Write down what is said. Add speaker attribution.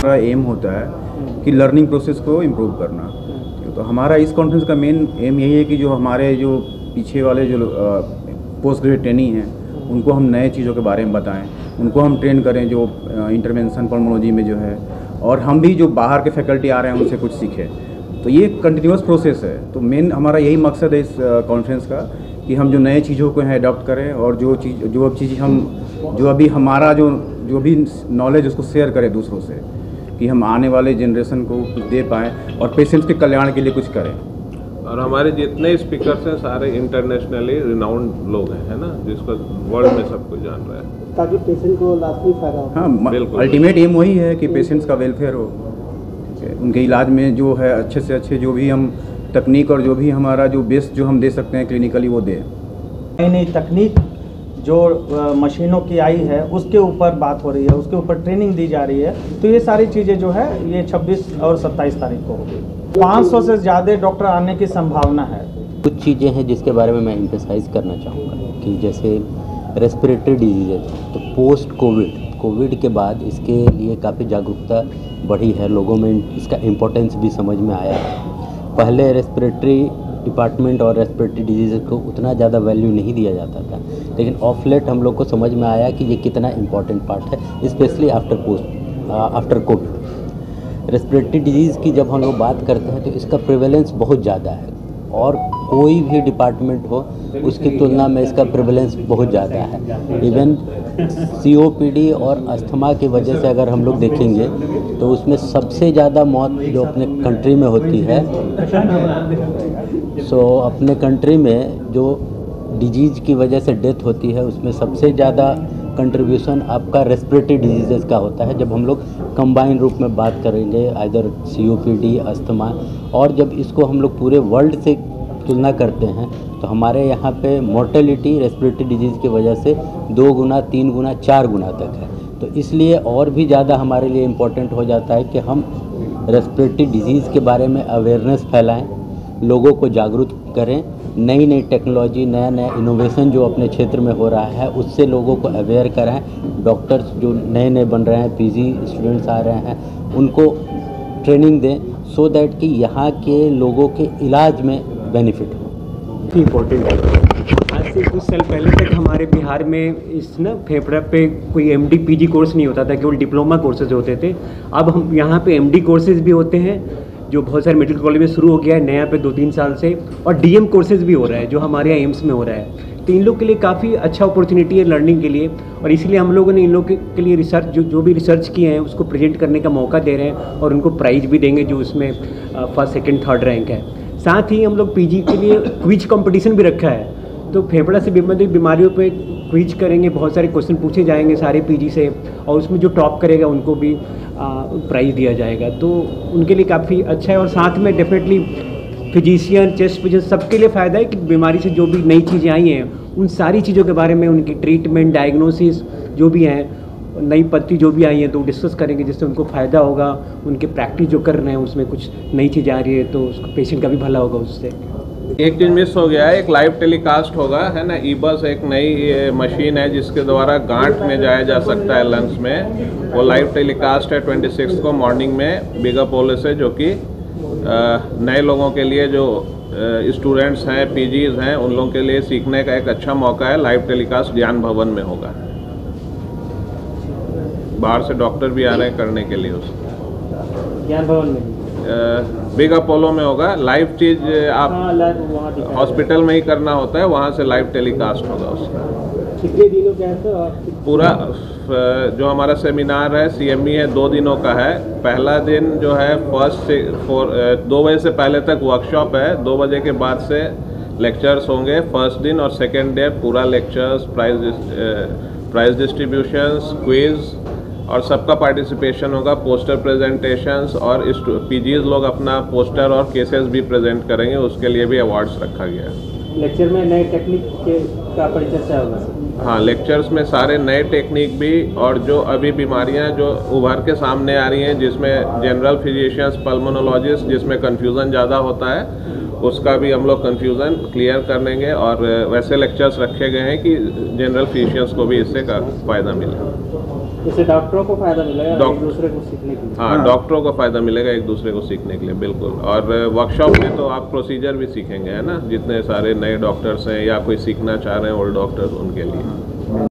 Speaker 1: हमारा एम होता है कि लर्निंग प्रोसेस को इम्प्रूव करना। तो हमारा इस कॉन्फ्रेंस का मेन एम यही है कि जो हमारे जो पीछे वाले जो पोस्ट ग्रेजुएट ट्रेनिंग हैं उनको हम नए चीज़ों के बारे में बताएं, उनको हम ट्रेन करें जो इंटरवेंशन पल्मोलॉजी में जो है, और हम भी जो बाहर के फैकल्टी आ रहे हैं उनसे कुछ सीखें। तो ये कंटिन्यूस प्रोसेस है। तो मेन हमारा यही मकसद है इस कॉन्फ्रेंस का कि हम जो नए चीज़ों को हैं अडॉप्ट करें, और जो चीज़ हम जो अभी हमारा जो भी नॉलेज उसको शेयर करें दूसरों से, कि हम आने वाले जनरेशन को कुछ दे पाएँ और पेशेंट्स के कल्याण के लिए कुछ करें।
Speaker 2: और हमारे जितने स्पीकर्स हैं सारे इंटरनेशनली रिनाउंड लोग हैं, है ना, जिसको वर्ल्ड में सब कुछ जान रहा है,
Speaker 3: ताकि पेशेंट को लास्ट में फायदा हो।
Speaker 1: हाँ, बिल्कुल अल्टीमेट एम वही है कि पेशेंट्स का वेलफेयर हो, उनके इलाज में जो है अच्छे से अच्छे जो भी हम तकनीक और जो भी हमारा जो बेस्ट जो हम दे सकते हैं क्लिनिकली वो दें।
Speaker 3: नई नई तकनीक जो मशीनों की आई है उसके ऊपर बात हो रही है, उसके ऊपर ट्रेनिंग दी जा रही है। तो ये सारी चीज़ें जो है ये 26 और 27 तारीख को होगी। 500 से ज़्यादा डॉक्टर आने की संभावना है।
Speaker 4: कुछ चीज़ें हैं जिसके बारे में मैं एम्फेसाइज करना चाहूँगा कि जैसे रेस्पिरेटरी डिजीज़, तो पोस्ट कोविड के बाद इसके लिए काफ़ी जागरूकता बढ़ी है, लोगों में इसका इम्पोर्टेंस भी समझ में आया है। पहले रेस्पिरेटरी डिपार्टमेंट और रेस्पिरेटरी डिजीज़ को उतना ज़्यादा वैल्यू नहीं दिया जाता था, लेकिन ऑफ लेट हम लोग को समझ में आया कि ये कितना इम्पोर्टेंट पार्ट है, specially after Covid. Respiratory disease की जब हम लोग बात करते हैं तो इसका प्रिवेलेंस बहुत ज़्यादा है, और कोई भी डिपार्टमेंट हो उसकी तुलना में इसका प्रिवेलेंस बहुत ज़्यादा है। इवन COPD और अस्थमा की वजह से अगर हम लोग देखेंगे तो उसमें सबसे ज़्यादा मौत जो अपने कंट्री में होती है, अपने कंट्री में जो डिजीज़ की वजह से डेथ होती है उसमें सबसे ज़्यादा कंट्रीब्यूशन आपका रेस्पिरेटरी डिजीज़ का होता है। जब हम लोग कंबाइन रूप में बात करेंगे आइदर COPD, अस्थमा, और जब इसको हम लोग पूरे वर्ल्ड से तुलना करते हैं तो हमारे यहाँ पे मोर्टेलिटी रेस्पिरेटरी डिजीज़ की वजह से 2 गुना, 3 गुना, 4 गुना तक है। तो इसलिए और भी ज़्यादा हमारे लिए इम्पोर्टेंट हो जाता है कि हम रेस्पिरेटरी डिजीज़ के बारे में अवेयरनेस फैलाएं, लोगों को जागरूक करें, नई नई टेक्नोलॉजी, नया नया इनोवेशन जो अपने क्षेत्र में हो रहा है उससे लोगों को अवेयर कराएं। डॉक्टर्स जो नए नए बन रहे हैं, PG स्टूडेंट्स आ रहे हैं, उनको ट्रेनिंग दें सो दैट कि यहाँ के लोगों के इलाज में बेनिफिट हो।
Speaker 5: इम्पोर्टेंट है। आज से कुछ साल पहले तक हमारे बिहार में इस फेफड़ा पे कोई MD PG कोर्स नहीं होता था, केवल डिप्लोमा कोर्सेज होते थे। अब हम यहाँ पे MD कोर्सेज भी होते हैं जो बहुत सारे मेडिकल कॉलेज में शुरू हो गया है नया पे 2-3 साल से, और DM कोर्सेज भी हो रहा है जो हमारे यहाँ एम्स में हो रहा है। तो इन लोग के लिए काफ़ी अच्छा अपॉर्चुनिटी है लर्निंग के लिए, और इसीलिए हम लोगों ने इन लोग के लिए रिसर्च जो भी रिसर्च किए हैं उसको प्रेजेंट करने का मौका दे रहे हैं, और उनको प्राइज़ भी देंगे जो उसमें 1st, 2nd, 3rd रैंक है। साथ ही हम लोग PG के लिए क्विज कंपटीशन भी रखा है, तो फेफड़ा से संबंधित बीमारियों पे क्विज करेंगे, बहुत सारे क्वेश्चन पूछे जाएंगे सारे PG से, और उसमें जो टॉप करेगा उनको भी प्राइज़ दिया जाएगा। तो उनके लिए काफ़ी अच्छा है, और साथ में डेफिनेटली फिजिशियन, चेस्ट फिजिशियन सबके लिए फ़ायदा है कि बीमारी से जो भी नई चीज़ें आई हैं उन सारी चीज़ों के बारे में, उनकी ट्रीटमेंट, डायग्नोसिस जो भी हैं, नई पत्ती जो भी आई हैं तो डिस्कस करेंगे, जिससे उनको फ़ायदा होगा। उनके प्रैक्टिस जो कर रहे हैं उसमें कुछ नई चीज़ आ रही है तो उसको पेशेंट का भी भला होगा उससे।
Speaker 2: एक चीज़ मिस हो गया है, एक लाइव टेलीकास्ट होगा, है ना। EBUS एक नई मशीन है जिसके द्वारा गांठ में जाया जा सकता है, लंग्स में। वो लाइव टेलीकास्ट है 26 को मॉर्निंग में बिग अपोलो से, जो कि नए लोगों के लिए जो स्टूडेंट्स हैं, PGs हैं, उन लोगों के लिए सीखने का एक अच्छा मौका है। लाइव टेलीकास्ट ज्ञान भवन में होगा, बाहर से डॉक्टर भी आ रहे हैं करने के लिए। उसको
Speaker 3: ज्ञान भवन में
Speaker 2: बिग अपोलो में होगा। लाइव चीज़ आप हॉस्पिटल में ही करना होता है, वहाँ से लाइव टेलीकास्ट होगा उसका।
Speaker 3: कितने दिनों का है?
Speaker 2: पूरा जो हमारा सेमिनार है CME है, 2 दिनों का है। पहला दिन जो है 2 बजे से पहले तक वर्कशॉप है, 2 बजे के बाद से लेक्चर्स होंगे फर्स्ट दिन, और सेकेंड डे पूरा लेक्चर्स, प्राइज डिस्ट्रीब्यूशंस, क्विज, और सबका पार्टिसिपेशन होगा। पोस्टर प्रेजेंटेशंस, और PGs लोग अपना पोस्टर और केसेस भी प्रेजेंट करेंगे, उसके लिए भी अवार्ड्स रखा गया है।
Speaker 3: लेक्चर में नए टेक्निक का परिचय होगा।
Speaker 2: हाँ, लेक्चर्स में सारे नए टेक्निक भी, और जो अभी बीमारियां जो उभर के सामने आ रही हैं जिसमें जनरल फिजिशियंस, पल्मोनोलॉजिस्ट जिसमें कन्फ्यूज़न ज़्यादा होता है, उसका भी हम लोग कन्फ्यूज़न क्लियर कर लेंगे। और वैसे लेक्चर्स रखे गए हैं कि जनरल फिजिशियंस को भी इससे फ़ायदा मिले।
Speaker 3: इससे डॉक्टरों को फायदा मिलेगा
Speaker 2: डॉक-
Speaker 3: एक दूसरे को सीखने के लिए।
Speaker 2: हाँ, डॉक्टरों को फ़ायदा मिलेगा एक दूसरे को सीखने के लिए, बिल्कुल। और वर्कशॉप में तो आप प्रोसीजर भी सीखेंगे, है ना, जितने सारे नए डॉक्टर्स हैं या कोई सीखना चाह रहे हैं ओल्ड डॉक्टर्स, उनके लिए।